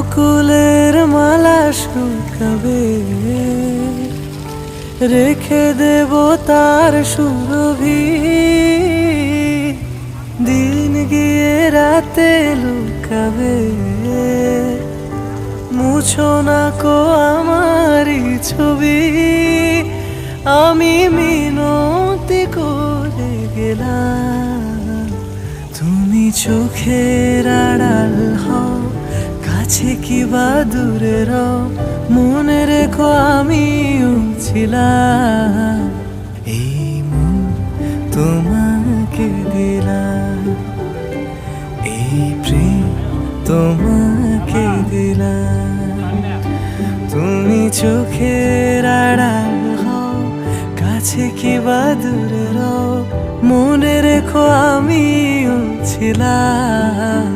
বকুলের মালা শুকাবে, রেখে দেব তার সুরভি। দিন গিয়ে রাতে লুকাবে, মুছো না কো আমারই ছবি। আমি মিনতি করে গেলাম, তুমি চোখের আড়াল হও, কাছে কি বা দূরে রও, মনে রেখো আমিও ছিলাম। এই মন তোমাকে দিলাম, এই প্রেম তোমাকে দিলাম। তুমি চোখের আড়াল হও, কাছে কি বা দূরে রও, মনে রেখো আমিও ছিলাম।